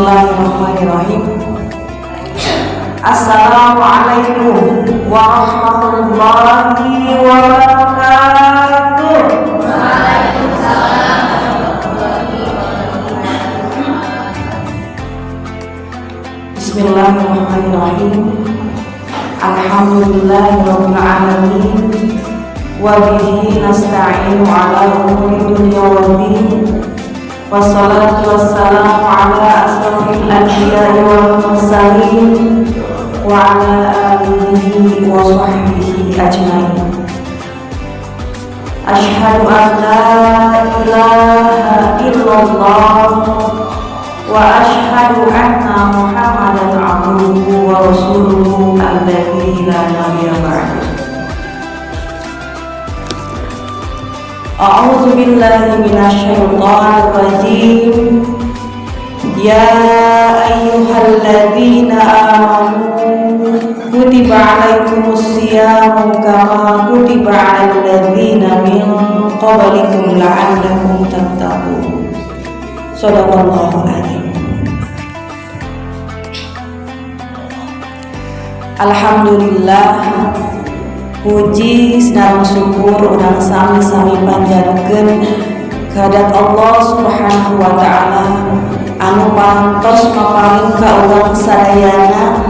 Bismillahirrahmanirrahim. Assalamualaikum warahmatullahi wabarakatuh. Bismillahirrahmanirrahim. Alhamdulillahirabbil alamin. Wa bihi nasta'inu ala umuri dunya waddin. Wassalatu wassalamu ala asrofil anbiya'i wal mursalin wa ala alihi wa sahbihi ajmain. Asyhadu an la ilaha illallah wa asyhadu anna Muhammadan abduhu wa rasuluhu alladzi la nabiyya ba'dahu. A'udzu billahi minasyaitonir rajim. Ya ayyuhalladzina amanu kutiba 'alaikumus syiyamu kama kutiba 'alal ladzina min qablikum la'allakum tattaqun. Shadaqallahul adzim. Alhamdulillah, puji sareng syukur urang sami-sami panjatkeun kehadat Allah Subhanahu wa taala anu pantos maparing ka urang sadayana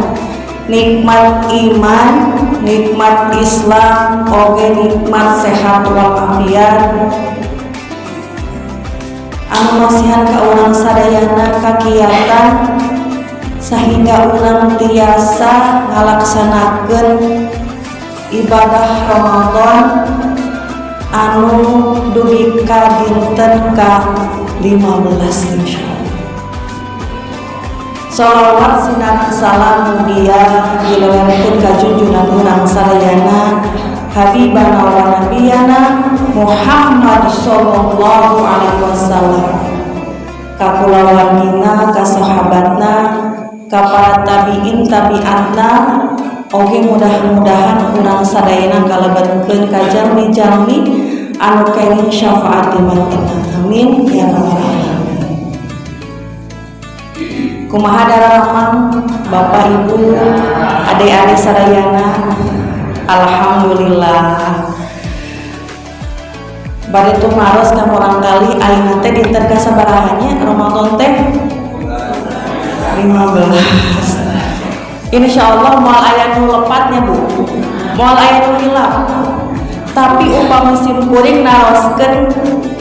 nikmat iman, nikmat Islam, oge nikmat sehat walafiat anu masihan ka urang sadayana kakiatan sehingga urang tiasa ngalaksanakeun ibadah Ramadan anu dugi ka dinten ke-15 insyaallah. Shalawat sinareng salam mugia dilewerkeun ka junjungan urang sadayana habibana wa nabiyana Muhammad sallallahu alaihi wasallam, ka kulawargina, ka sahabatna, ka para tabiin tabiatna, oge mudah-mudahan urang sadayana kalebetkeun ka jalmi-jalmi anu kenging syafaat di mantenna. Amin ya rabbal alamin. Kumaha dararahman Bapak Ibu adik-adik sadayana, alhamdulillah bari tumaros ka urang kali ayeuna teh dinten kasabarahannya Ramadan teh 15. Insyaallah moal aya nu lepatnya Bu, moal aya nu hilap. Tapi upama simkuring naroskeun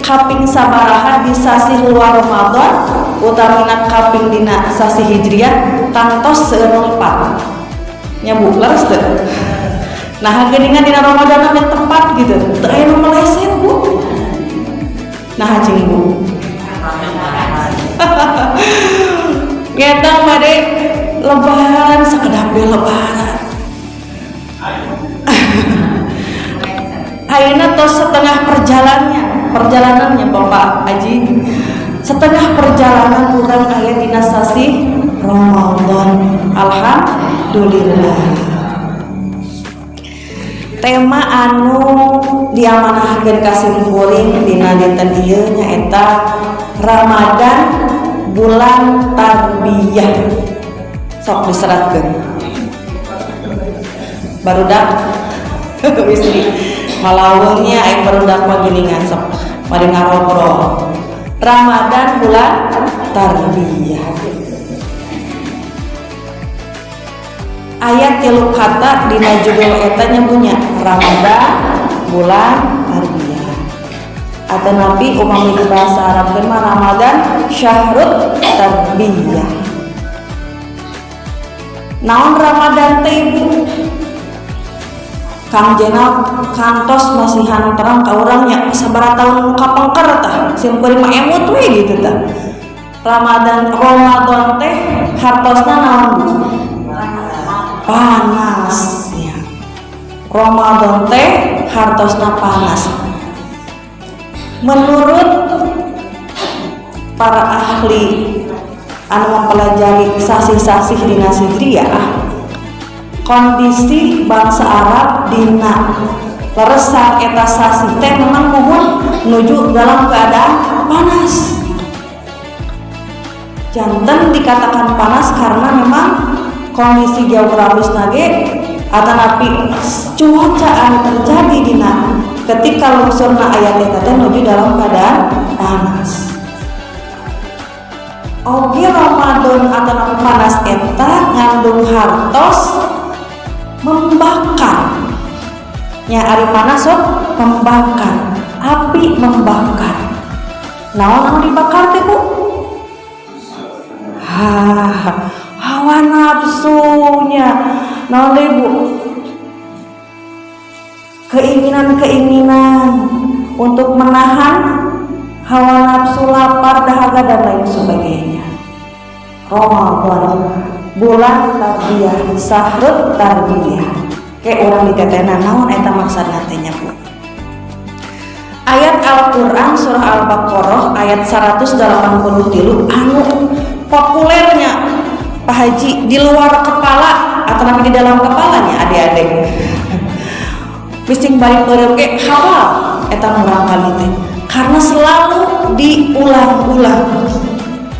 kaping sabaraha di sasi luar Ramadan utamina kaping dina sasi Hijriah tantos seueur lepat. Nya Bu, leres teu? Nah, geuningan dina Ramadan anu tepat gitu. Teu aya nu meleset Bu. Nah, cing Bu. Ngeta bade lebaran sakedap we lebaran. Ayeuna tos setengah perjalanannya Bapak Haji. Setengah perjalanan urang aya dina sasi Ramadan. Alhamdulillah. Tema anu diamanahkeun ka simkuring dina dinten ieu nyaeta Ramadan bulan tarbiyah. Sok diseratkeun. Barudak istri malaweungnya aing barudak mah geuningan sok mari ngarobrol. Ramadan bulan tarbiyah. Ayat 3 kata dina judul eta nyebunya Ramadan bulan tarbiyah. Atau nabi umami di bahasa Arab mah Ramadan syahrut tarbiyah. Naon Ramadan teh Ibu? Kang Jenal kantos masihan terang ka urangnya sabaraha taun kapengker tah simkuring mah emut we gitu tah. Ramadan teh hartosna naon? Panas ya. Ramadan teh hartosna panas. Menurut para ahli anu mempelajari sasih-sasih dina Hijriah, kondisi bangsa Arab dina leresan eta sasih teh memang muhun menuju dalam keadaan panas. janten dikatakan panas karena memang kondisi geografis nage atau napi cuaca anu terjadi dina ketika lungsurna ayat eta teh nuju dalam keadaan panas. Oge Ramadan atau napi panas eta ngandung hartos membakar. Nya ari panas sok membakar, api membakar. Naon anu dibakar teh Bu? Hawa nafsunya. Naon deui Bu? Keinginan-keinginan untuk menahan hawa nafsu, lapar, dahaga dan lain sebagainya. Ramadan, bulan tarbiyah, sahrut tarbiyah. Kayak orang ditetenan naon eta maksudna teh nya Bu. Ayat Al-Qur'an surah Al-Baqarah ayat 183 anu populernya Pak Haji di luar kepala atau di dalam kepalanya adik-adik. Bising balik ke hafal eta murang kali teh karena selalu diulang-ulang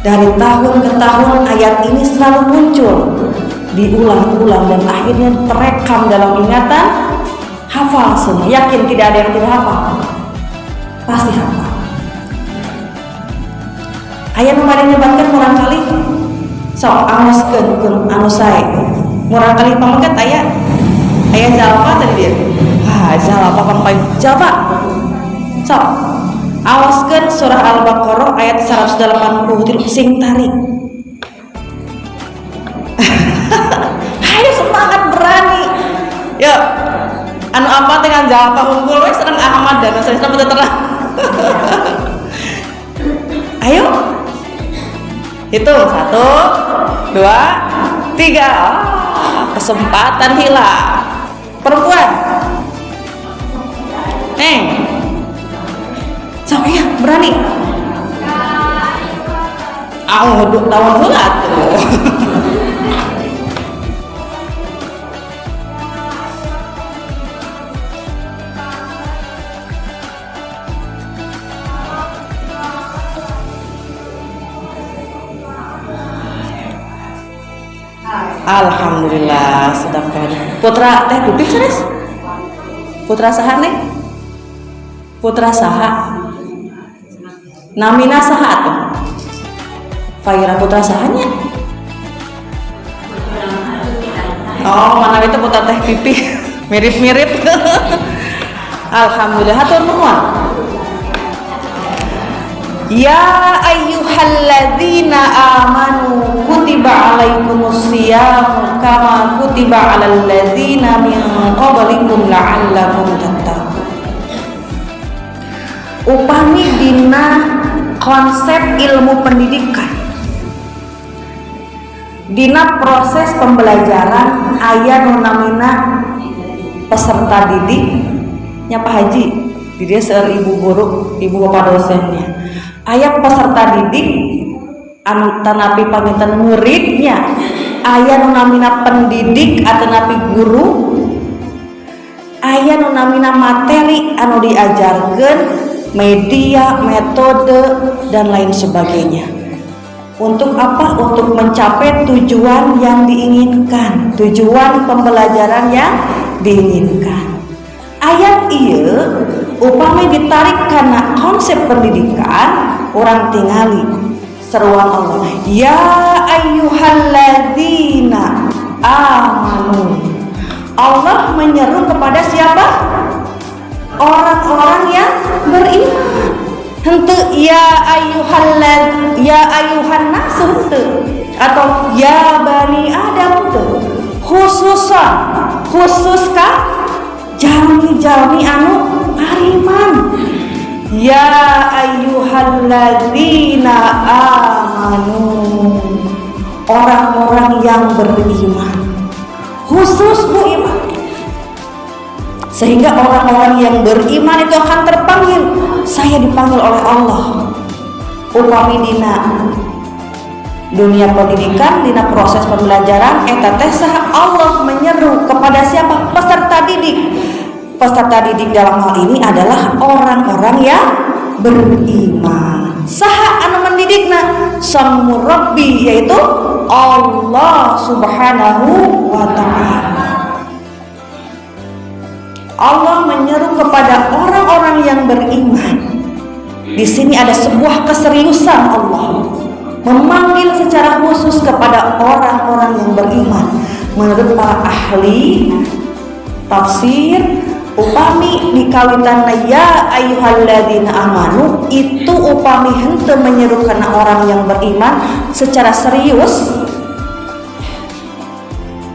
dari tahun ke tahun. Ayat ini selalu muncul, diulang-ulang dan akhirnya terekam dalam ingatan. Hafal semua, yakin tidak ada yang tidak hafal? Pasti hafal. Ayat kemarin nyebatkan murang kali sok angoskeun anu sae murang kali pamangkat ayat jalapa tadi dia jalapa pampai jawab sok awaskeun surah Al-Baqarah ayat 183 sing tarik. Ayo semangat berani yuk anu apa dengan jalapa unggul we serang Ahmad dan saya sama terang. Ayo hitung 1, 2, 3. Kesempatan hilang. Perempuan sok ya berani duk tahun heula tuh. Alhamdulillah sedang keadaan. Putra teh pipih sanes? Putra saha nih? Putra saha? Namina saha tuh? Faira putra sahanya? Oh, mana itu putra teh pipih mirip-mirip. Alhamdulillah hatur nuhun. Ya ayyuhalladzina amanu kutiba alaikumusiyam kama kutiba alal ladzina min qablikum la'allakum tattaqun. Upami dina konsep ilmu pendidikan, dina proses pembelajaran aya nu namina peserta didik nya Pak Haji di dia seueur ibu guru, ibu bapak dosennya. Aya peserta didik anu tanapi panginten muridnya, aya nu namina pendidik atau napi guru, aya nu namina materi anu diajarkeun, media, metode dan lain sebagainya. Untuk apa? Untuk mencapai tujuan yang diinginkan, tujuan pembelajaran yang diinginkan. Ayat ieu upami ditarik karena konsep pendidikan, orang tingali seruan Allah, ya ayyuhalladzina amanu. Allah menyeru kepada siapa? Orang-orang yang beriman. Henteu ya ayyuhan nas henteu atau ya bani adam henteu. Khusus ka jalmi-jalmi anu ariman. Ya ayyuhalladzina amanu, orang-orang yang beriman, khusus bu iman. Sehingga orang-orang yang beriman itu akan terpanggil. Saya dipanggil oleh Allah. Upami dina dunia pendidikan, dina proses pembelajaran eta teh saha Allah menyeru kepada siapa? Peserta didik. Peserta didik dalam hal ini adalah orang-orang yang beriman. Saha anu pendidikna sang murabbi, yaitu Allah Subhanahu wa Ta'ala. Allah menyeru kepada orang-orang yang beriman. Di sini ada sebuah keseriusan Allah memanggil secara khusus kepada orang-orang yang beriman. Menurut para ahli tafsir, upami dikawitanna ya ayyuhalladzina amanu, itu upami henteu menyeru kana orang yang beriman secara serius.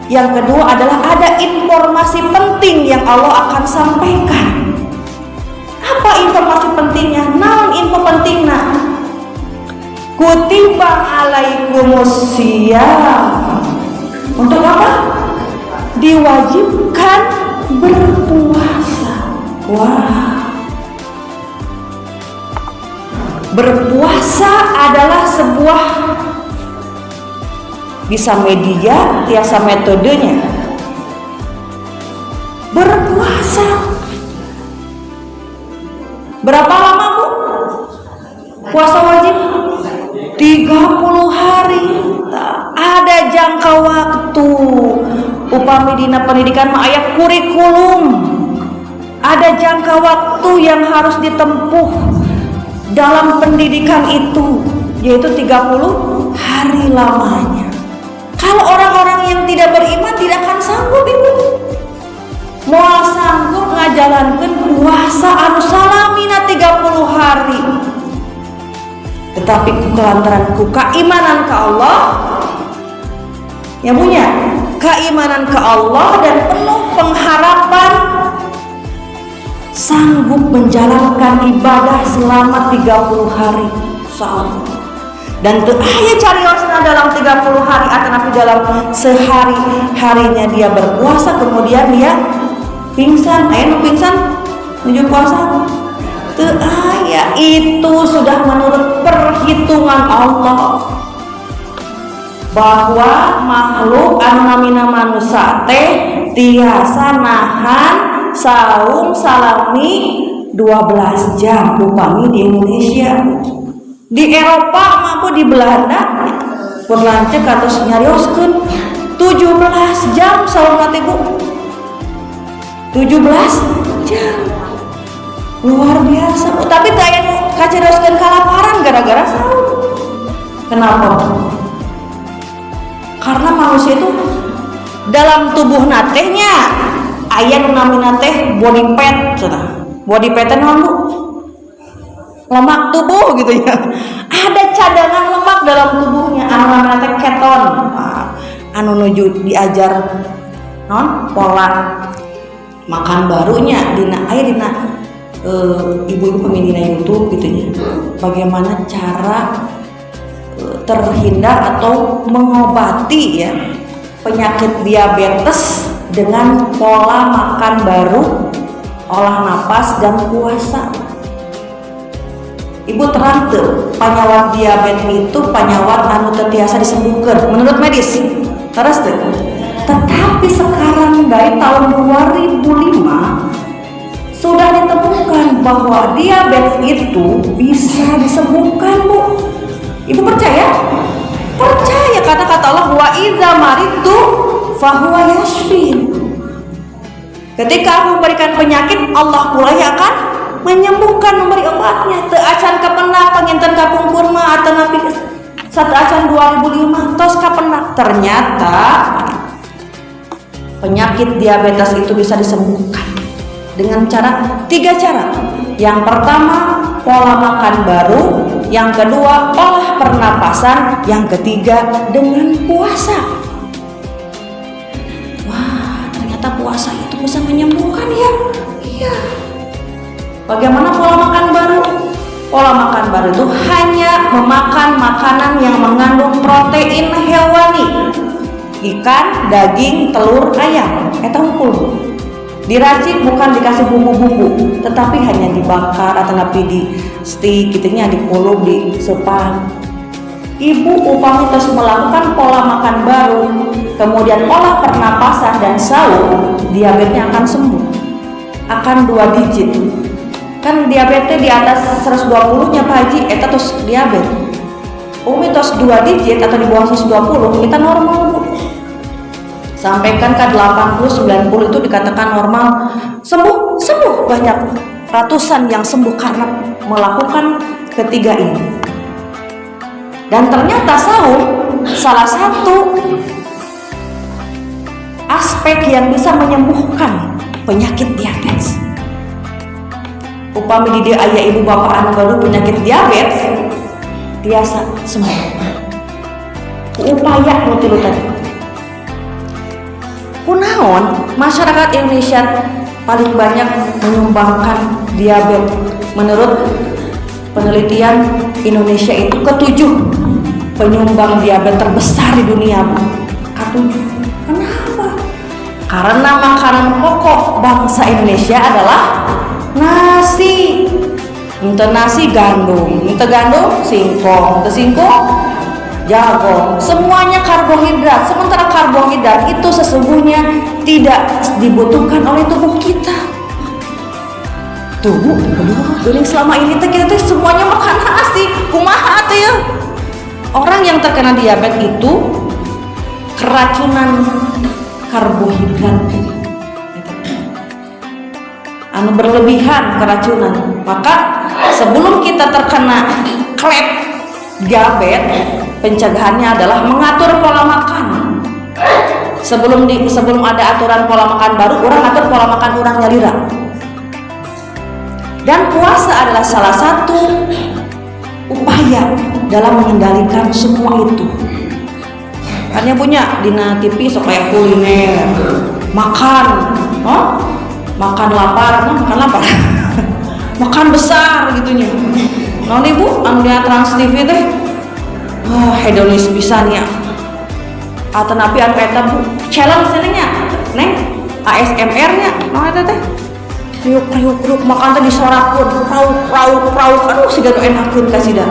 Yang kedua adalah ada informasi penting yang Allah akan sampaikan. Apa informasi pentingnya? Naon info pentingnya? Kutiba alaikumus syiyam. Untuk apa? Diwajibkan berpuasa. Wah. Berpuasa adalah sebuah, bisa media, biasa metodenya. Berpuasa berapa lama, Bu? Puasa wajib 30 hari. Ada jangka waktu. Upami dina pendidikan mah aya kurikulum. Ada jangka waktu yang harus ditempuh dalam pendidikan itu, yaitu 30 hari lamanya. Kalau orang-orang yang tidak beriman tidak akan sanggup, Ibu. Moal sanggup ngajalankeun puasa anu salamina 30 hari. Tetapi kelantaran keimanan ke Allah, yang punya keimanan ke Allah dan penuh pengharapan sanggup menjalankan ibadah selama 30 hari. Insyaallah. Dan teu aya cariosna dalam 30 hari atau dalam sehari harinya dia berpuasa kemudian dia pingsan. Aya nu pingsan menuju puasa? Teu aya. Itu sudah menurut perhitungan Allah bahwa makhluk anu namina manusia teh tiasa nahan saum salami 12 jam upami di Indonesia. Di Eropa maupun di Belanda pun lancek atau nyarioskeun 17 jam saum teh, Bu. 17 jam. Luar biasa, Bu. Tapi teu aya nu kacarioskeun kalaparan gara-gara saum. Kenapa? Karena manusia itu dalam tubuh natehnya aya nu namina teh body fat cenah. Body fat naon, Bu? Lemak tubuh gitu ya. Ada cadangan lemak dalam tubuhnya anu namina teh keton. Anu nuju diajar non pola makan barunya dina aya dina ibu-ibu pemindina YouTube gitu ya. Bagaimana cara terhindar atau mengobati ya penyakit diabetes dengan pola makan baru, olah napas dan puasa. Ibu terang teu panyawat diabetes itu panyawat anu teu tiasa disembuhkeun menurut medis. Terus teu. Tetapi sekarang dari tahun 2005 sudah ditemukan bahwa diabetes itu bisa disembuhkan, Bu. Ibu percaya? Percaya, karena kata Allah wa idza maritu fahuwa yashfin. Ketika aku memberikan penyakit, Allah pula yang akan menyembuhkan, memberi obatnya. Teu acan kapendak panginten kapungkur mah atau napi satu acan 2005 tos kapendak. Ternyata penyakit diabetes itu bisa disembuhkan dengan cara 3 cara. Yang pertama, pola makan baru. Yang kedua, olah pernapasan. Yang ketiga, dengan puasa. Wah, ternyata puasa itu bisa menyembuhkan ya. Iya. Bagaimana pola makan baru? Pola makan baru itu hanya memakan makanan yang mengandung protein hewani. Ikan, daging, telur, ayam. Eta hukum. Diracik bukan dikasih bumbu-bumbu, tetapi hanya dibakar atau di steak gitunya, dipuluh, disepan. Ibu upami terus melakukan pola makan baru, kemudian pola pernapasan dan saum, diabetesnya akan sembuh. Akan 2 digit. Kan diabetes di atas 120 nya Pak Haji, eta terus diabetes. mitos 2 digit atau di bawah 120 kita normal, Bu. Sampaikan ke 80, 90 itu dikatakan normal. Sembuh banyak, ratusan yang sembuh karena melakukan ketiga ini. Dan ternyata sahur salah satu aspek yang bisa menyembuhkan penyakit diabetes. Upami di dia ayah ibu bapak anu gaduh penyakit diabetes biasa sembuh. Upaya nu tadi. Kunaon masyarakat Indonesia paling banyak menyumbangkan diabetes? Menurut penelitian, Indonesia itu ketujuh penyumbang diabetes terbesar di dunia. Ketujuh. Kenapa? Karena makanan pokok bangsa Indonesia adalah nasi. Ente nasi gandum, ente gandum singkong, ente singkong jagung, semuanya karbohidrat. Sementara karbohidrat itu sesungguhnya tidak dibutuhkan oleh tubuh kita. Tubuh, geuning selama ini kita semuanya makan nasi, kumaha teh ya? Orang yang terkena diabetes itu keracunan karbohidrat. Anu berlebihan keracunan. Maka sebelum kita terkena klep diabetes, pencegahannya adalah mengatur pola makan. Sebelum ada aturan pola makan baru, orang atur pola makan orang nyalira. Dan puasa adalah salah satu upaya dalam mengendalikan semua itu. Hanya punya dina TV supaya kuliner, makan, makan lapar, makan besar gitunya. Non ibu, anu dia Trans TV teh, hedonis pisan ya. Atanapi anu eta Bu, challenge nya, neng ASMR nya, nah eta teh. Riuk makan teh disorakeun, rauk, aduh siga nu enakeun ka sida.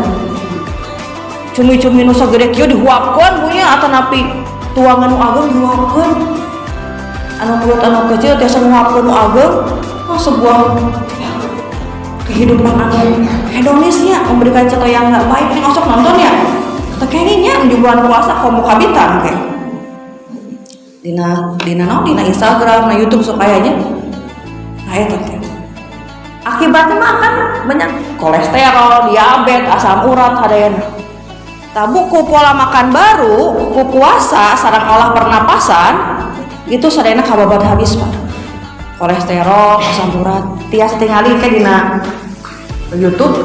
Cumi-cumi nu sagede kieu dihuapkeun Bu nya, atanapi tuangan nu ageung dihuapkeun. Anu mulut anu kecil tiasa nguapkeun nu ageung, sebuah kehidupan anu hedonisnya, memberikan contoh yang nggak baik. Ini osok nonton ya, tekengnya di bulan puasa kamu kabitan kayak dina Instagram, YouTube supaya aja. Akibatnya makan banyak kolesterol, diabetes, asam urat, hadayana. Tabu ku pola makan baru, ku puasa, sareng olah pernapasan, itu sadayana kababat habis Pak. Kolesterol, asam urat, tiasa tingali ke dina YouTube,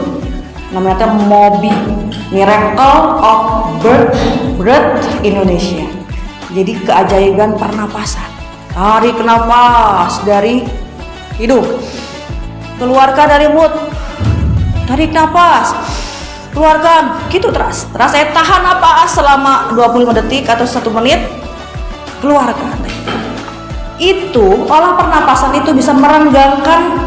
namanya Mobi, Miracle of Birth Indonesia. Jadi keajaiban pernapasan. Tarik nafas dari hidung, keluarkan dari mulut, tarik nafas, keluarkan, gitu terus saya tahan nafas selama 25 detik atau 1 menit, keluarkan. Itu olah pernapasan itu bisa merenggangkan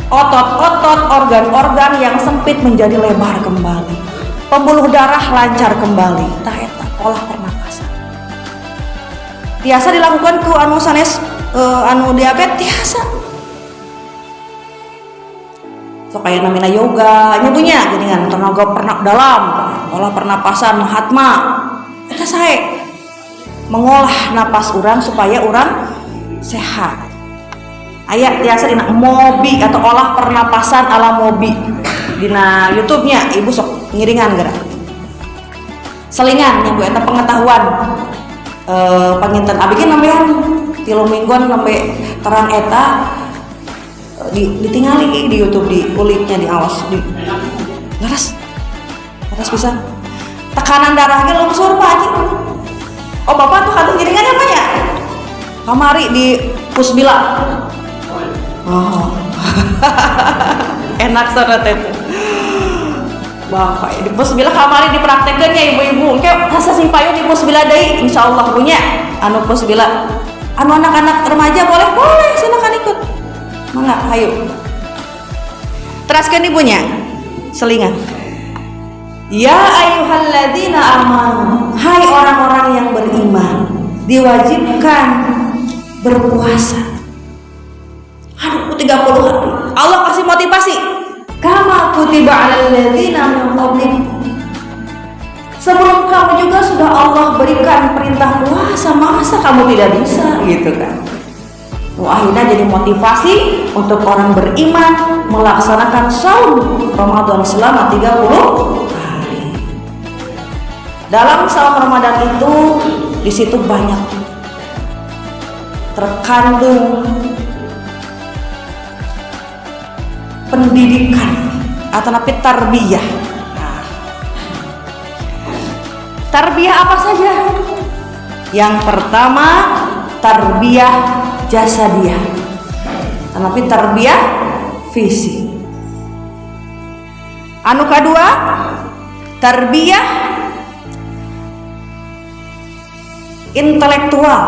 otot-otot, organ-organ yang sempit menjadi lebar kembali, pembuluh darah lancar kembali. Tah eta olah pernapasan biasa dilakukan ku anu sanes anu diabetes biasa. So kayak namanya yoga, nyebunya geuningan tenaga dalam, olah pernapasan hatma. Eta sae mengolah napas orang supaya orang sehat. Aya tiasa dina Mobi atau olah pernapasan ala Mobi dina YouTube-nya, ibu sok ngiringan geura. Selingan yang Bu eta pengetahuan panginten abi ge nambehan 3 mingguan sampai terang eta ditinggali di YouTube, di kuliknya di awas di laras bisa tekanan darahnya longsor Pak Haji. Oh Bapak tuh kata jaringannya apa ya? Kamari di Pusbila. Oh. Enak sangat itu. Bapak di Pusbila kamari dipraktekkan ya ibu-ibu. Kayak rasa simpayun di Pusbila deui insyaallah punya. Anu Pusbila. Anu anak-anak remaja boleh silakan ikut. Mangga ayo. Teraskeun ibunya. Selingan. Ya ayyuhalladzina amanu, hai orang-orang yang beriman, diwajibkan berpuasa. Aduh 30 hari. Allah kasih motivasi. Kama kutiba 'alal ladzina min qablikum. Sebelum kamu juga sudah Allah berikan perintah puasa, masa kamu tidak bisa gitu kan. Akhirnya jadi motivasi untuk orang beriman melaksanakan saum Ramadan selama 30 hari. Dalam saum Ramadan itu di situ banyak terkandung pendidikan atau tarbiyah. Tarbiyah apa saja? Yang pertama tarbiyah jasadiyah, tapi tarbiyah fisik. Anu kedua tarbiyah intelektual,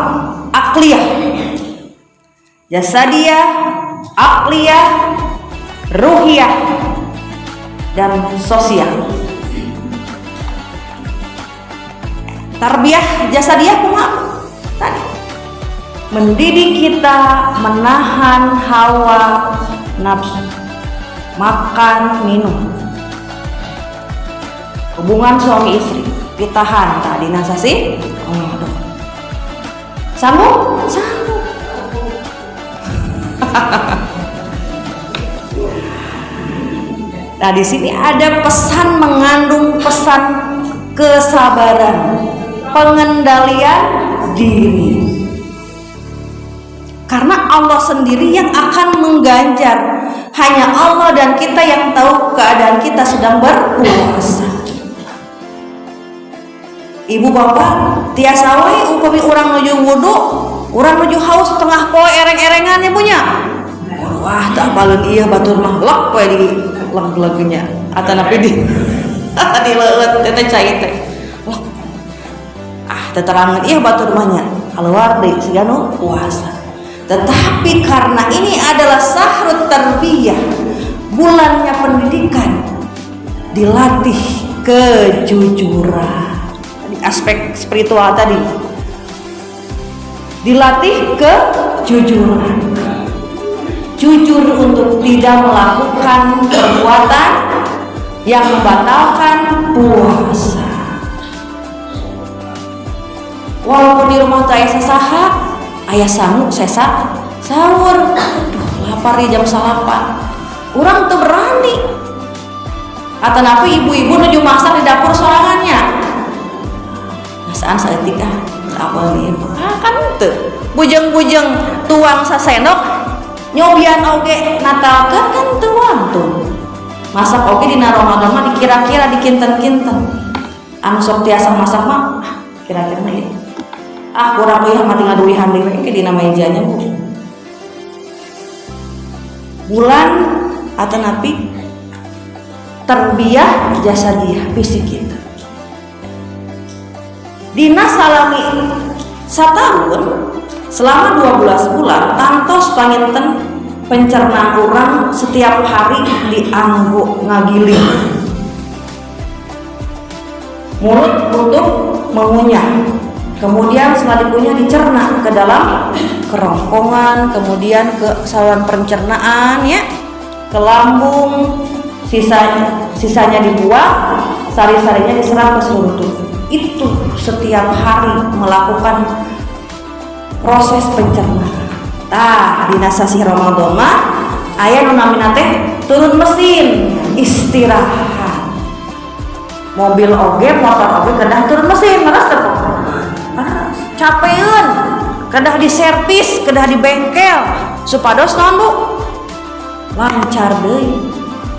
akliyah. Jasadiyah, akliyah, ruhiyah, dan sosial. Tarbiyah jasadiyah kumaha? Tadi mendidik kita menahan hawa nafsu, makan, minum. Hubungan suami istri ditahan tadi nasasi. Sanggup? Sanggup. Nah, di sini ada pesan, mengandung pesan kesabaran, pengendalian diri. Karena Allah sendiri yang akan mengganjar. Hanya Allah dan kita yang tahu keadaan kita sedang berpuasa. Ibu bapak tiasa wae upami urang nuju wudu, urang nuju haus tengah poe ereng-erengannya punya. Wah, tak baleun ieu batur mah lek poe di leg-legnya atanapi di di leuleut teh cai teh. Teterangan ieu batur mah nya keluar deui siga nu puasa. Tetapi karena ini adalah sahrut tarbiyah, bulannya pendidikan, dilatih kejujuran. Aspek spiritual tadi dilatih kejujuran, jujur untuk tidak melakukan perbuatan yang membatalkan puasa. Walaupun di rumah tuh ayah sasaha, ayah sangu sesa sahur, lapar di jam 8, orang tuh berani. Atau napi ibu-ibu nuju masak di dapur sorangannya. Nasaan saeutik apa nih? Kan teu bujeng-bujeng tuang sasendok nyobian oge natalkeun kan tuang tuh. Masak oge dina Ramadan mah dikira-kira dikinten-kinten. Anu sok tiasa masak mah kira-kira ieu. Kurang euy mah tinggal duwihan deui we dina mejanya Bu. Bulan atau napi tarbiyah jasadiyah fisik kita. Dina salami satahun selama 12 bulan tantos panginten pencernaan orang setiap hari dianggo ngagiling mulut untuk mengunyah, kemudian setelah dikunyah dicerna ke dalam kerongkongan, kemudian ke saluran pencernaan ya, ke lambung, sisanya dibuang, sari-sarinya diserap ke seluruh tubuh. Itu setiap hari melakukan proses pencernaan. Dina sasi Ramadan mah aya nu namina teh turun mesin istirahat. Mobil oge, motor oge kedah turun mesin, leres teh. Capeun, kedah diservis, kedah di bengkel, supados naon Bu? Lancar deui.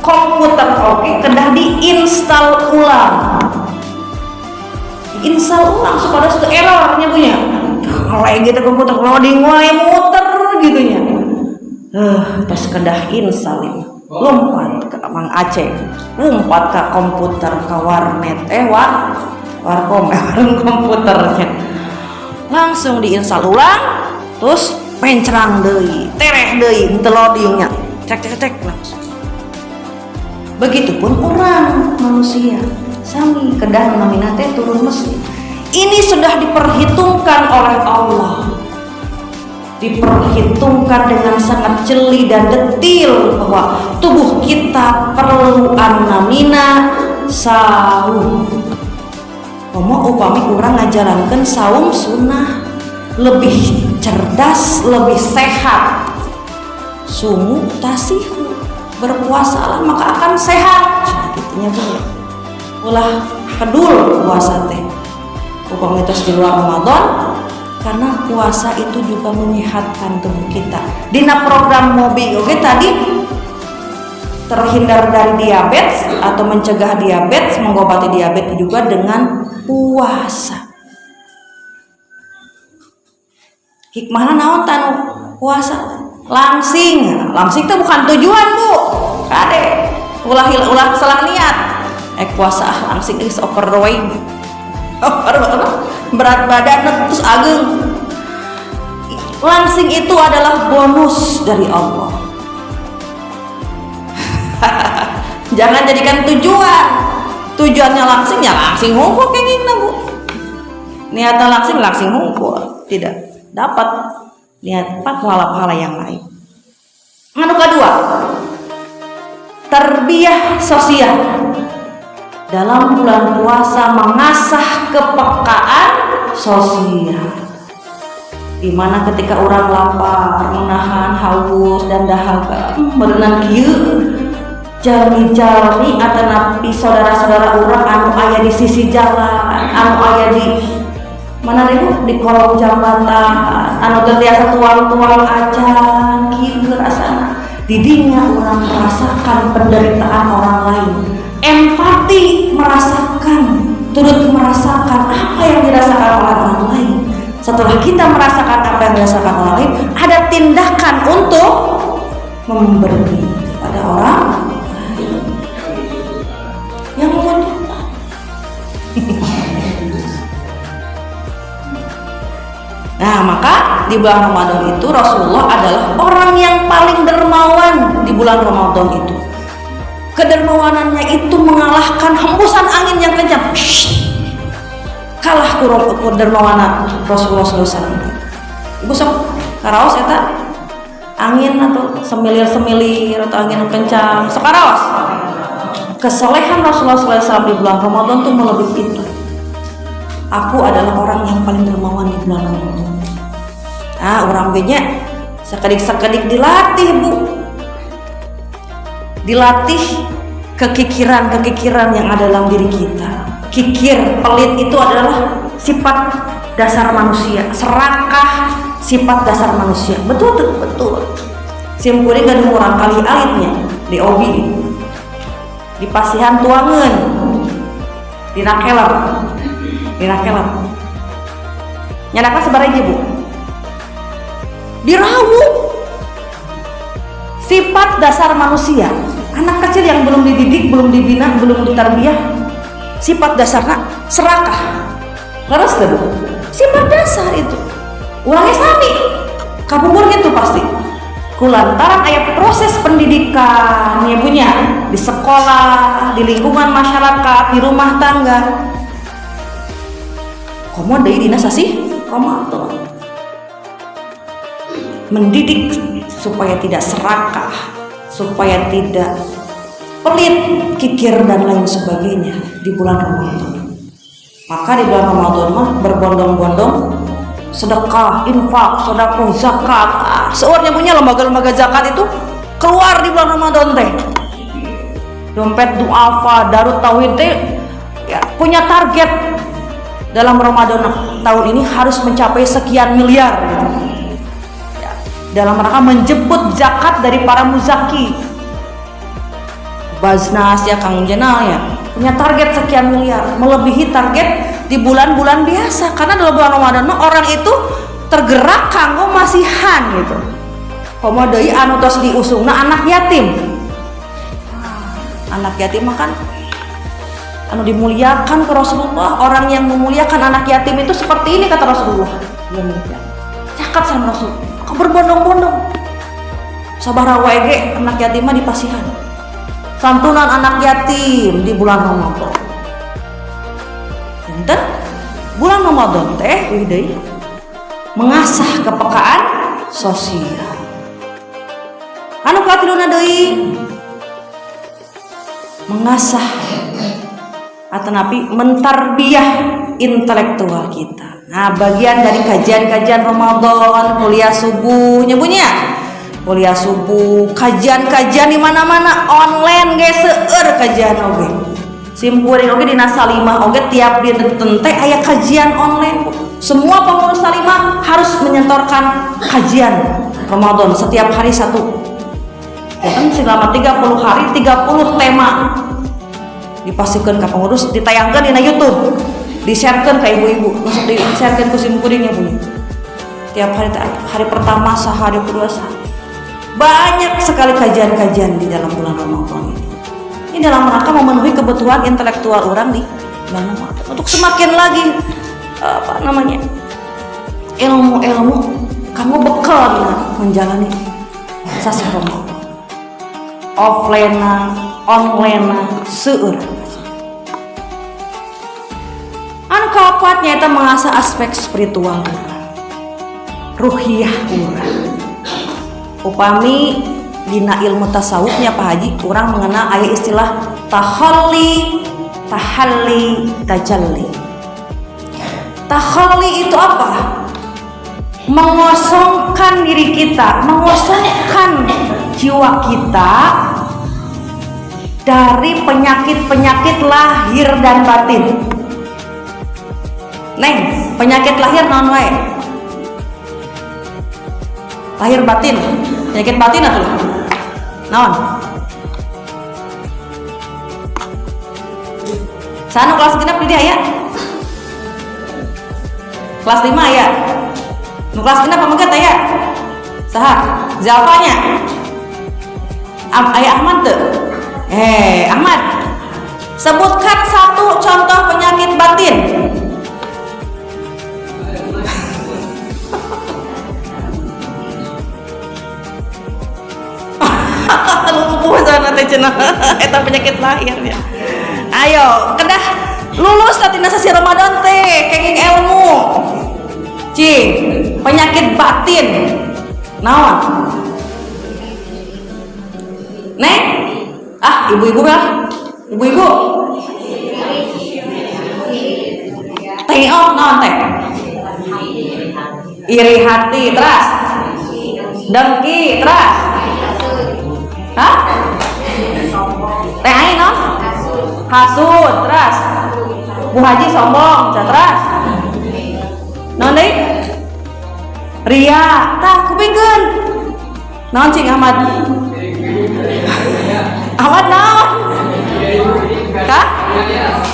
Komputer oge kedah diinstal ulang. Install ulang supaya itu errornya punya oleh gitu komputer loading wae muter gitu nya pas kedah install lompat ke Mang Aceh, lompat ke komputer ke warnet warkom warung komputernya langsung diinstal ulang, terus pencerang deui tereh deui teu loadingnya cek langsung. Begitupun orang manusia sami kedah namina teh turun mesin. Ini sudah diperhitungkan oleh Allah, diperhitungkan dengan sangat jeli dan detil bahwa tubuh kita perlu namina sahur. upami orang ngajalankan saum sunnah lebih cerdas, lebih sehat. Sumu tasihu, berpuasalah maka akan sehat. Gitunya tuh ya. Ulah kedul puasa teh. Upami tos di luar Ramadan, karena puasa itu juga menyehatkan tubuh kita. Dina program Mobi oke tadi terhindar dari diabetes atau mencegah diabetes, mengobati diabetes juga dengan puasa. Hikmahna naon tanu puasa? Langsing itu bukan tujuan bu, kade ulah salah niat. Puasa langsing is overweight, berat badan terus ageng. Langsing itu adalah bonus dari Allah. Jangan jadikan tujuannya langsing ya langsing hungkul kayak gini bu. Niatnya langsing hungkul, tidak dapat lihat pahala-pahala yang lain. Anu kedua, tarbiyah sosial. Dalam bulan puasa mengasah kepekaan sosial, dimana ketika orang lapar, menahan haus dan dahaga, berenang kieu jalmi-jalmi atau napi saudara-saudara orang anu aya di sisi jalan, anu aya di mana deh di kolong jambatan, anu terbiasa tuang-tuang acan kieu rasana. Didinya orang merasakan penderitaan orang lain, empati, turut merasakan apa yang dirasakan oleh orang lain. Setelah kita merasakan apa yang dirasakan orang lain, ada tindakan untuk memberi kepada orang yang membutuhkan. Nah, maka di bulan Ramadan itu Rasulullah adalah orang yang paling dermawan di bulan Ramadan itu. Kedermawanannya itu mengalahkan hembusan angin yang kencang. Kalah ku dermawanan Rasulullah SAW. Ibu sok karaos eta angin atau semilir atau angin yang kencang. Sok karaos. Kesalehan Rasulullah SAW di bulan Ramadan itu melebihi itu. Aku adalah orang yang paling dermawan di bulan Ramadan. Orang banyak sekedik dilatih bu, dilatih kekikiran yang ada dalam diri kita. Kikir, pelit itu adalah sifat dasar manusia. Serakah sifat dasar manusia. Betul. Sim kuring gak kurang kali alitnya di obi, di pasihan tuangan, di rakelam. Nyadaka sebarang ibu dirawu sifat dasar manusia. Anak kecil yang belum dididik, belum dibina, belum ditarbiyah, sifat dasarnya serakah. Terus sifat dasar itu ulangnya sami kabubur gitu pasti. Kulantaran ayat proses pendidikan ya punya di sekolah, di lingkungan masyarakat, di rumah tangga. Komo deui dina sasih Ramadan. Mendidik supaya tidak serakah, supaya tidak pelit, kikir dan lain sebagainya di bulan Ramadan. Maka di bulan Ramadan mah berbondong-bondong sedekah, infak, sedekah, zakat. Seurnya punya lembaga-lembaga zakat itu keluar di bulan Ramadan teh. Dompet duafa, Darut Tauhid teh ya, punya target dalam Ramadan tahun ini harus mencapai sekian miliar gitu. Ya, dalam rangka menjemput zakat dari para muzaki. Baznas ya Kang Jenal ya punya target sekian miliar, melebihi target di bulan-bulan biasa. Karena dalam bulan Ramadan orang itu tergerak kanggo masihan gitu. Komo deui anu tos diusungna anak yatim. Anak yatim kan anu dimuliakan ke Rasulullah. Orang yang memuliakan anak yatim itu seperti ini kata Rasulullah. Cakap sama Rasul, kau berbondong-bondong. Sabaraha wae anak yatim mah dipasihan. Santunan anak yatim di bulan Ramadan. Enten bulan Ramadan teh deui mengasah kepekaan sosial. Anu katiluna deui mengasah atanapi mentarbiyah intelektual kita. Nah, bagian dari kajian-kajian Ramadan, kuliah subuhnya punya. Kuliah subuh, kajian-kajian di mana-mana online ge seueur kajian oge. Simpuring oge dina salimah oge tiap dinten teh aya kajian online. Semua pengurus salimah harus menyentorkan kajian Ramadan setiap hari satu. Ya kan selama 30 hari 30 tema dipastikan ke pengurus, ditayangkan di YouTube, di-sharekan ke ibu-ibu, maksud di-sharekan ke simpuring ya Bu. Tiap hari pertama, hari kedua, banyak sekali kajian-kajian di dalam bulan Ramadan ini. Ini dalam rangka memenuhi kebutuhan intelektual orang di bulan Ramadan untuk semakin lagi ilmu-ilmu kamu bekal menjalani sasi Ramadan. Offline, online, seueur. Anu kaopatnya itu mengasah aspek spiritual ruhiyah urang. Upami dina ilmu tasawufnya Pak Haji, kurang mengenal aya istilah tahalli, tajalli. Tahalli itu apa? Mengosongkan diri kita, mengosongkan jiwa kita dari penyakit-penyakit lahir dan batin. Neng, penyakit lahir naon wae? Lahir batin. Penyakit batin atuh. Naon? Sana kelas genep di aya? Kelas 5 aya. Nu kelas genep pamangkat aya? Saha? Zalfanya? Aya Ahmad teu? Ahmad, sebutkan satu contoh penyakit batin. Lumpuh sana teh cenah eta penyakit lahir ya. Ayo, kedah lulus tina sasi Ramadan teh kenging ilmu. Cing, penyakit batin. Naon? Neng? Ibu-ibu lah. Ibu-ibu. Teh naon teh? Iri hati, teras. Dengki, teras. Hah? Teh aing non? Hasud, teras. Bu Haji sombong, teras. Naon deui? Ria, tah kupingkeun. Naon cing Ahmad? Ahmad naon? Kah?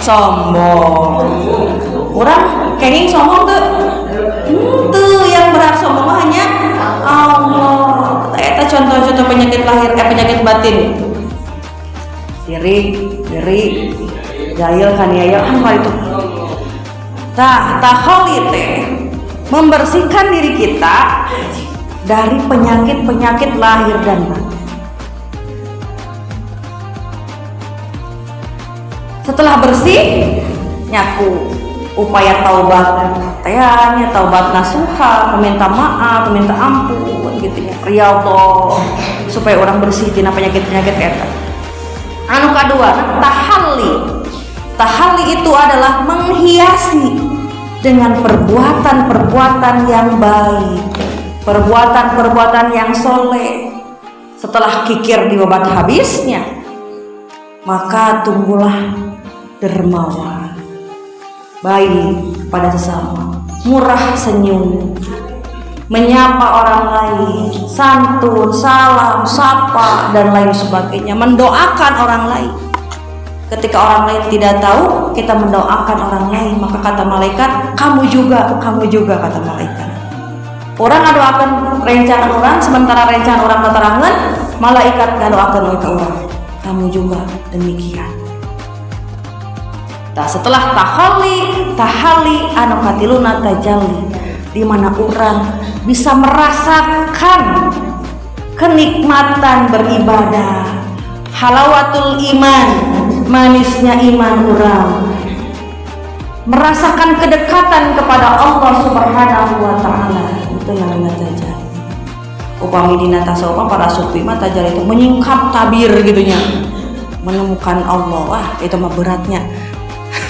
Sombong. Urang kenging sombong tuh. Tuh yang berat sombong mah hanya Allah. Eta contoh-contoh penyakit lahir, penyakit batin. Sirik, jahil, kaniaya, apa itu? Tahalli teh membersihkan diri kita dari penyakit-penyakit lahir dan batin. Setelah bersih, nyaku upaya taubat, tehnya taubat nasuha, meminta maaf, meminta ampun, gitu ya. Riyadhah supaya orang bersih tina penyakit-penyakit eta. Anu kadua, tahalli. Tahalli itu adalah menghiasi dengan perbuatan-perbuatan yang baik, perbuatan-perbuatan yang soleh. Setelah kikir diobat habisnya, maka tumbuhlah dermawan, baik pada sesama, murah senyum, menyapa orang lain, santun, salam, sapa, dan lain sebagainya, mendoakan orang lain. Ketika orang lain tidak tahu, kita mendoakan orang lain, maka kata malaikat, kamu juga kata malaikat. Orang ngadoakan rencana orang, sementara rencana orang keterangan, malaikat ngadoakan ke orang, kamu juga demikian. Nah, setelah tahalli anu katiluna tajalli, di mana orang bisa merasakan kenikmatan beribadah, halawatul iman, manisnya iman orang, merasakan kedekatan kepada Allah Subhanahu wa taala. Itu yang namanya tajalli. Upami dina tasawuf para sufi mah tajalli itu menyingkap tabir gitunya, menemukan Allah. Wah, itu mah beratnya.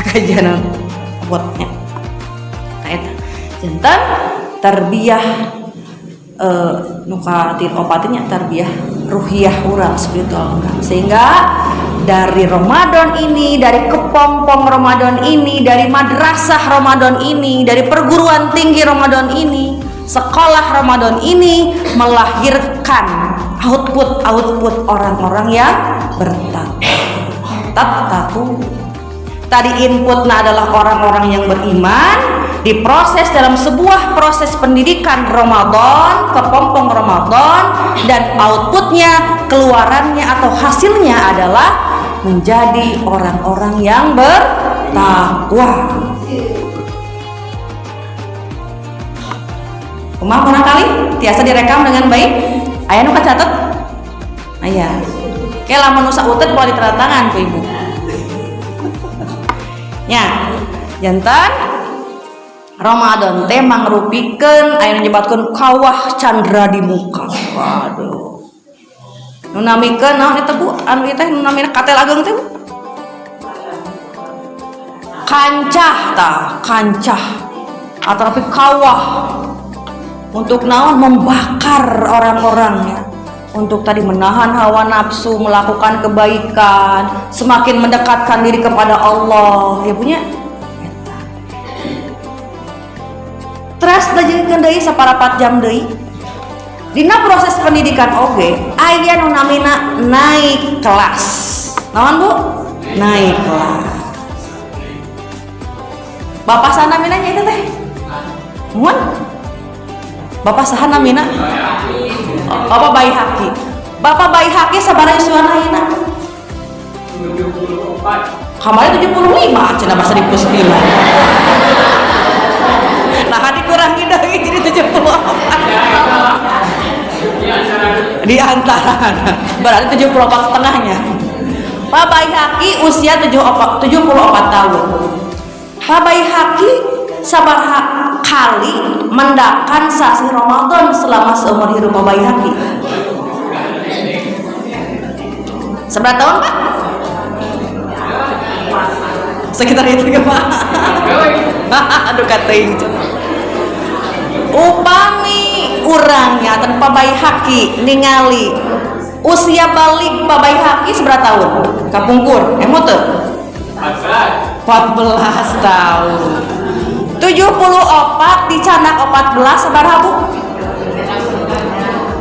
kajian buatnya eta jantan tarbiyah nuka opatinya tarbiyah ruhiyah urang spiritual sehingga dari Ramadan ini, dari kepompong Ramadan ini, dari madrasah Ramadan ini, dari perguruan tinggi Ramadan ini, sekolah Ramadan ini melahirkan output orang-orang yang bertakwa. Tadi inputnya adalah orang-orang yang beriman, diproses dalam sebuah proses pendidikan Ramadan, kepompong Ramadan, dan outputnya, keluarannya atau hasilnya adalah menjadi orang-orang yang bertakwa. Kumaha kali tiasa direkam dengan baik. Aya nu kacatet? Aya. Ke lamun nu sautet boleh diterantangan ku ibu. Nya, jantan Ramadan teh mangrupikeun aya nyebutkeun kawah candra di muka. Waduh. Nu namikeun naon eta Bu? Anu ieu teh nu namina katel ageng teh Bu? Kancah atau tapi kawah. Untuk naon membakar orang-orangnya. Untuk tadi menahan hawa nafsu, melakukan kebaikan, semakin mendekatkan diri kepada Allah. Ya punya. Teras dajengkeun deui saparapat jam deui. Dina proses pendidikan oge aya nu namina naik kelas. Naon Bu? Naik kelas. Bapak saha namina nya eta teh? Mun? Bapak saha namina? Bapak Bayi Haki. Bapak Bayi Haki sabaraha yuswana ayeuna? 74. Kamari 75 cenah basa 19. Nah, dikurangi deui jadi 74. Di antara berarti 74 setengahnya. Pak Bayi Haki usia 74 tahun. Pak Bayi Haki sabaraha kali mendakan sasi Ramadan selama seumur hidup Pak Bayi Haki? Seberapa tahun Pak? Sekitar itu ya Pak. Aduh katanya gitu. Upami urangnya tanpa Bayi Haki ningali usia balik Pak Bayi Haki seberapa tahun? Kapungkur, emot tuh? 14 tahun. 74 dicanak 14 sabaraha Bu?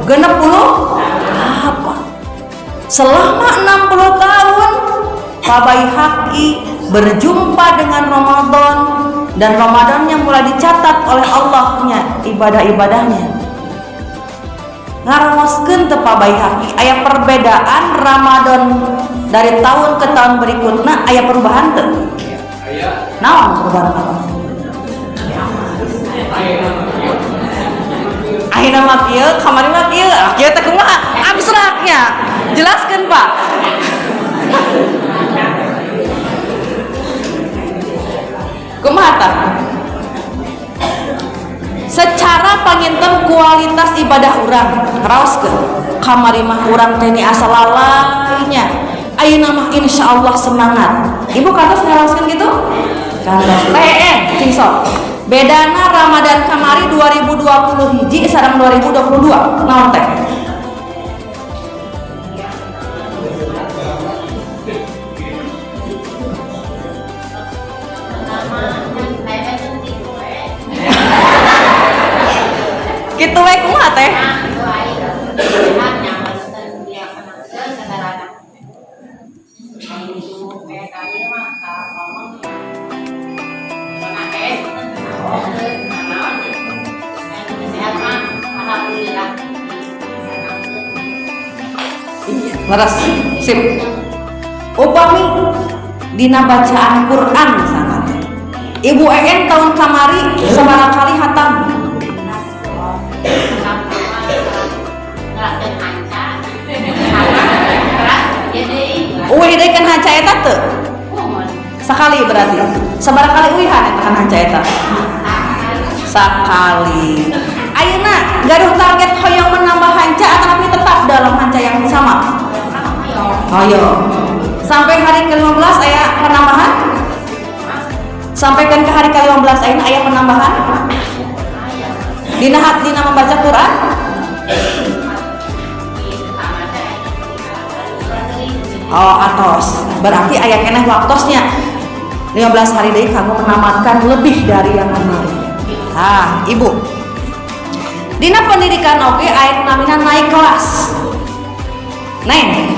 60 apa? Selama 60 tahun Pak Bayi Haki berjumpa dengan Ramadan dan Ramadannya mulai dicatat oleh Allahnya ibadah-ibadahnya. Ngarawaskeun teu Pak Bayi Haki aya perbedaan Ramadan dari tahun ke tahun berikutnya, aya perubahan teu? Aya. Naon perubahan apa? Ayeuna mah kieu, kamari mah kieu. Kieu teh kumaha? Abstraknya. Jelaskeun Pak. Kumaha tah? Secara panginten kualitas ibadah urang raoskeun. Kamari mah urang teh ni asa lalainya. Ayeuna mah insyaallah semangat. Ibu kantos ngaraoskeun gitu? Kantos. Cing sok. Bedana Ramadan kamari 2020 hiji sareng 2022 naon teh? Kitu we kumaha teh? Leres, sip. Upami dina bacaan Quran misalkan Ibu EN tahun kamari sabaraha kali hatam? Uih deui kan hanca eta teu? Sakali berarti. Sabaraha kali uihan eta kan hanca eta? Sakali. Ayeuna gaduh target hoyong menambah hanca tapi tetap dalam hanca yang sama. Ayo. Sampai hari ke-15 aya penambahan? Sampaikan ke hari ke-15 ayat penambahan dina membaca Quran. Oh atos, berarti ayat keneh waktosnya 15 hari deui kamu menamatkan lebih dari yang kemarin. Ibu dina pendidikan oge ayat namina naik kelas. Neng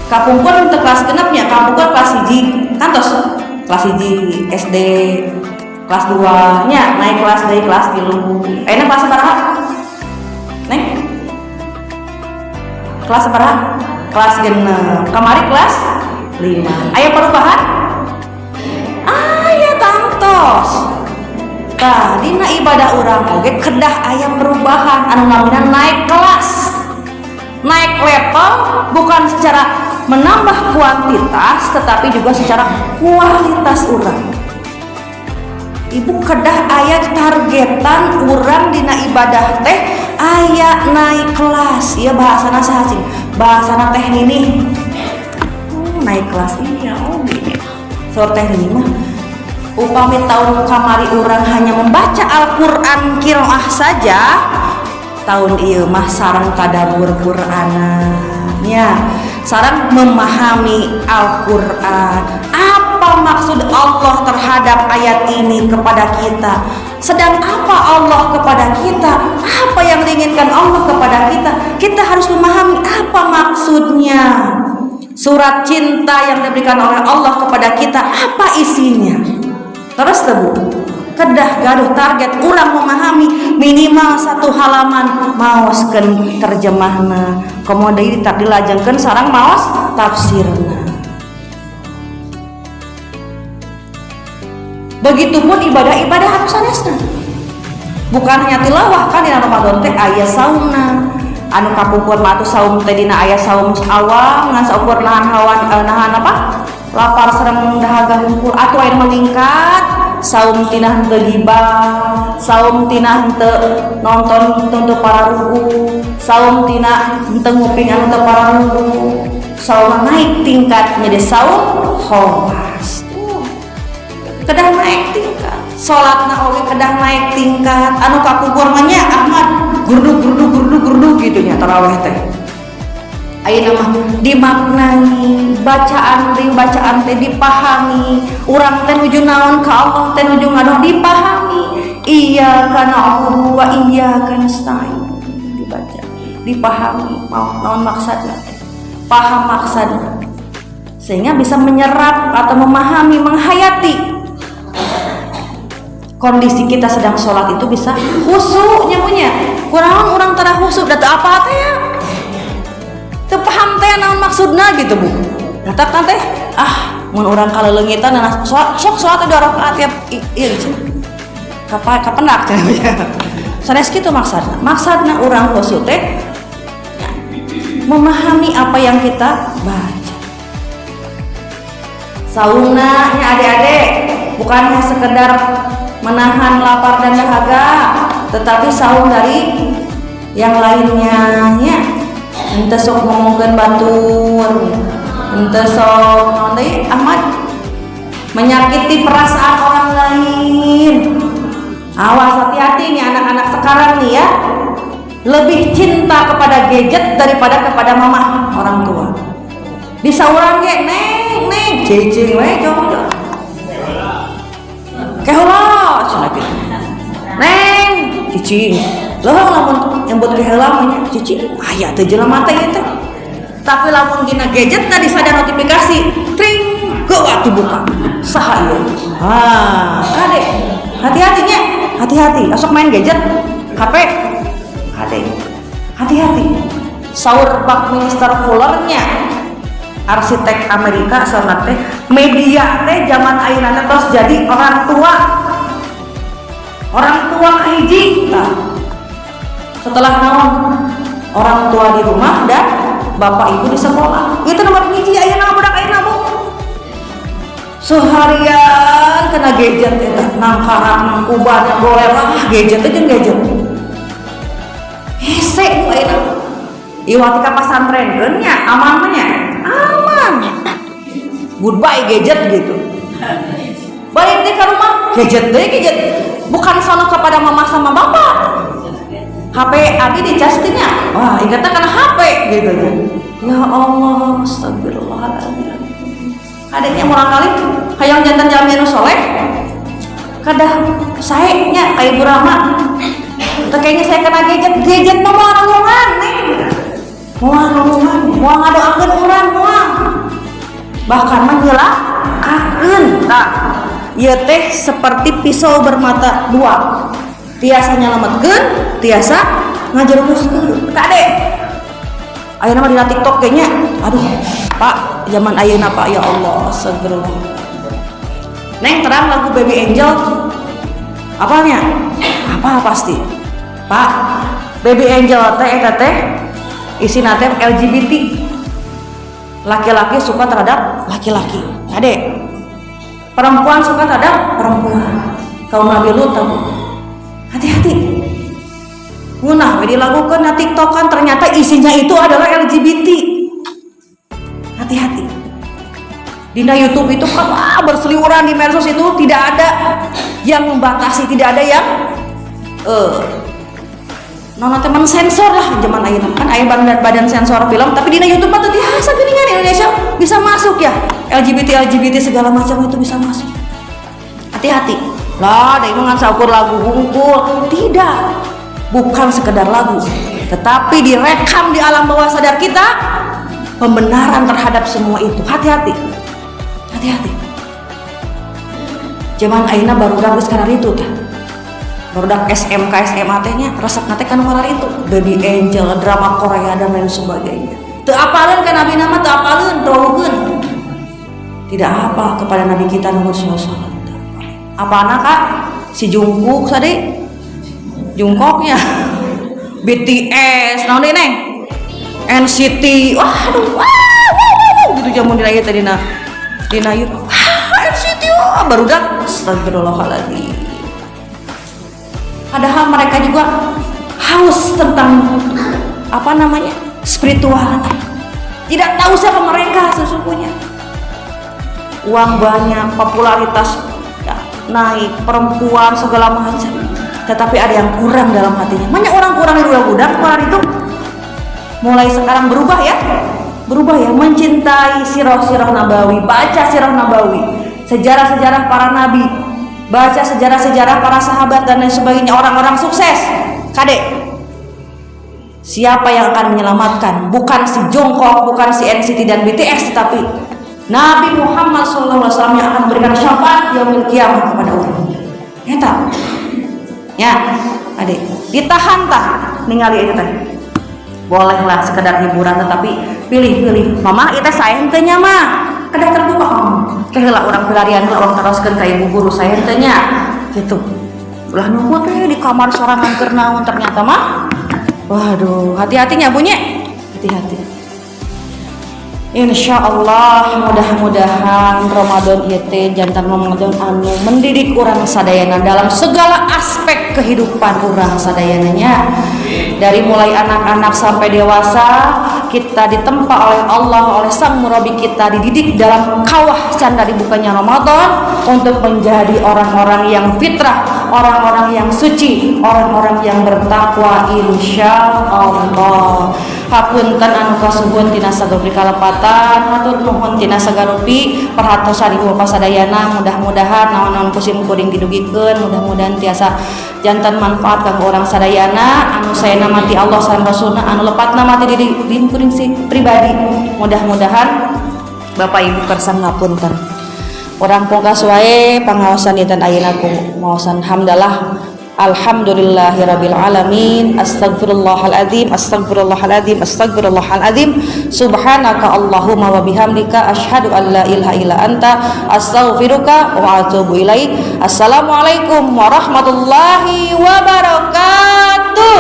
kapungkur untuk kelas genepnya, kapungkur kelas 1 kantos kelas 1 SD, kelas 2 nya naik kelas dari kelas 3. Ayeuna kelas berapa? Neng kelas berapa? Kelas 6. Kemarin kelas 5. Aya perubahan? Aya tangtos. Tah dina ibadah urang oge kedah aya perubahan anu namina naik kelas. Naik level bukan secara menambah kuantitas tetapi juga secara kualitas urang. Ibu kedah aya targetan urang dina ibadah teh aya naik kelas. Ieu bahasana saha cing? Bahasana teh nini. Naik kelas iya oge. Saur teh nini mah upami tahun kamari urang hanya membaca Al-Qur'an qiraah saja, tahun ieu mah sareng tadabbur Qur'annya, sareng memahami Al-Qur'an. Apa maksud Allah terhadap ayat ini kepada kita? Sedang apa Allah kepada kita? Apa yang diinginkan Allah kepada kita? Kita harus memahami apa maksudnya. Surat cinta yang diberikan oleh Allah kepada kita, apa isinya? Terus tebu kedah gaduh target urang memahami minimal 1 halaman maoskeun terjemahna, kemudian dilajengkeun sareng maos tafsirna. Begitupun ibadah-ibadah anu sanesna. Bukan hanya tilawah, kan dina Ramadan teh aya saumna. Anu kapungkur mah atuh saum teh dina aya saum awal ngan saukur nahan apa? Lapar sareng dahaga hungkul atuh aya meningkat. Saum tina henteu gibah, saum tina henteu nonton teu para ruku, saum tina henteu nguping anu teu para ruku. Saum naik tingkat menjadi saum khawas. Kedah naik tingkat. Salatna oge kedah naik tingkat. Anu kakubur mah nya Ahmad gurdu gitu nya tarawih teh. Ayeuna mah dimaknai, bacaan teh dipahami, urang teh nuju naon ka Allah teh nuju ngadoh dipahami. Iyyaka na'budu wa iyyaka nasta'in, dibaca, dipahami mau naon maksudna, paham maksudna, sehingga bisa menyerap atau memahami, menghayati kondisi kita sedang sholat itu bisa khusyuknya punya. Kurang orang tara khusyuk data apa teh ya? Teu paham teh naon maksudna gitu Bu. Datang teh mun urang kaleleungitan sok salat 2 rakaat ya ieu kapendak teh ya. Sanes kitu maksudna. Maksudna urang khusyuk teh memahami apa yang kita baca. Saumna nya adik-adik bukan hanya sekedar menahan lapar dan dahaga, tetapi saum dari yang lainnya nya. Ente sok ngomongkeun batur, ente sok deui Ahmad menyakiti perasaan orang lain. Awas, hati-hati nih anak-anak sekarang nih ya, lebih cinta kepada gadget daripada kepada mama orang tua. Disauran ge neng cicing we coba keheula cenah kitu neng cicing loh lamun nyebut keheula mah cicing aya teh jelema teh teh, tapi lamun dina gadget tadi sadar notifikasi tring geuat dibuka saha ieu. Adek hati-hati nya, hati-hati asok main gadget HP. Adek hati-hati. Saur Buckminster Fuller nya arsitek Amerika salat teh media teh zaman ayeuna teh tos jadi orang tua hiji. Setelah naon orang tua di rumah dan bapak ibu di sekolah, itu nomor hiji ayeuna budak ayeuna Bu. Seharian kena gadget eta nangkarang kubana goler gadget teh jeung gadget hese ku ayeuna iwati ka pasantrenkeun nya aman mah nya aman, goodbye gadget gitu. Balik deh ke rumah gadget deh gadget. Bukan sono kepada mama sama bapak. HP Adi dicastinnya. Wah, ingatnya karena HP gitu ya. Ya Allah, astagfirullahaladzim. Adanya murah kali hayang jantan jalan soleh. Kadang saya nya kayak Ibu Rama. Kayaknya saya kena gadget mah mau nulungan nih. Mau ngadoakeun urang moal. Bahkan mah nyelakakeun tah. Ieu teh seperti pisau bermata dua. Tiasa nyelametkeun, tiasa ngajerumuskeun. Kade. Ayeuna mah dina TikTok kayaknya. Aduh, Pak, zaman ayeuna Pak ya Allah, astagfirullah. Neng terang lagu Baby Angel. Apanya? Apa pasti? Pak, Baby Angel teh eta teh isina teh LGBT. Laki-laki suka terhadap laki-laki. Kade. Perempuan suka terhadap perempuan. Kaum Nabi Lut tahu. Hati-hati. Ngunah dilakukan na TikTokan ternyata isinya itu adalah LGBT. Hati-hati. Dina YouTube itu kan berseliweran di medsos itu tidak ada yang membatasi, tidak ada yang teman sensor lah zaman ayeuna kan aya badan sensor film, tapi dina YouTube mah teu biasa geuningan Indonesia bisa masuk ya. LGBT segala macam itu bisa masuk. Hati-hati. Lah, da itu ngan saukur lagu hungkul. Tidak. Bukan sekedar lagu, tetapi direkam di alam bawah sadar kita pembenaran terhadap semua itu. Hati-hati. Hati-hati. Zaman ayeuna barudak geus kana ritu teh. Barudak SMK SMA teh-nya resepna teh kana malar itu. Baby Angel, drama Korea dan lain sebagainya. Teu apaleun ka nabi nama teu apaleun, teuheukeun. Tidak apa kepada nabi kita nomor 1. Apana Kak? Si Jungkook tadi. Jungkooknya. BTS, naon deui Neng? NCT. Waduh, gitu jamun dina ieu teh dina ieu. NCT barudak astagfirullahaladzim. Padahal mereka juga haus tentang apa namanya? Spiritual. Tidak tahu siapa mereka sesungguhnya. Uang banyak, popularitas ya, naik, perempuan segala macam. Tetapi ada yang kurang dalam hatinya. Banyak orang kurang di budak kemarin itu. Mulai sekarang berubah ya. Berubah ya, mencintai sirah-sirah nabawi, baca sirah nabawi, sejarah-sejarah para nabi, baca sejarah-sejarah para sahabat dan lain sebagainya, orang-orang sukses. Kadek, siapa yang akan menyelamatkan? Bukan si Jungkook, bukan si NCT dan BTS, tetapi Nabi Muhammad SAW yang akan memberikan syafaat yaumil qiyamah kepada orang. Eta. Ya, adik, ditahan tah ningali itu teh. Bolehlah sekedar hiburan, tetapi pilih-pilih. Mama, itu saya hentenya mah. Kada terbuka keheula urang pelarian orang teruskeun ka ibu guru saya hentenya. Gitu. Ulah nunggu teh di kamar sorangan keur naon ternyata mah. Waduh, hati-hatinya bunyi. Hati-hati. Insya Allah mudah-mudahan Ramadan ieu teh jantan Ramadan anu mendidik urang sadayana dalam segala aspek kehidupan urang sadayananya. Dari mulai anak-anak sampai dewasa kita ditempa oleh Allah, oleh Sang Murabi kita, dididik dalam kawah canda dibukanya Ramadan untuk menjadi orang-orang yang fitrah, orang-orang yang suci, orang-orang yang bertakwa insya Allah. Hapunten anu kasuhun tina sagabri kalepatan, hatur nuhun tina sagarupi perhatosan ibu bapak sadayana. Mudah-mudahan naon-naon kusim kuring didugikeun, mudah-mudahan tiasa jantan manfaat kanggo urang sadayana anu saena mati Allah sareng Rasulna, anu lepatna mati di kuring si pribadi. Mudah-mudahan Bapak Ibu kersan ngapunten. Urang pungkas wae pangaosan dinten ayeuna ku maosan hamdalah. Alhamdulillahirabbil alamin. Astagfirullahaladzim, astagfirullahaladzim, astagfirullahaladzim. Subhanaka Allahumma wa bihamdika asyhadu an la ilaha illa anta astaghfiruka wa atubu ilaik. Assalamualaikum warahmatullahi wabarakatuh.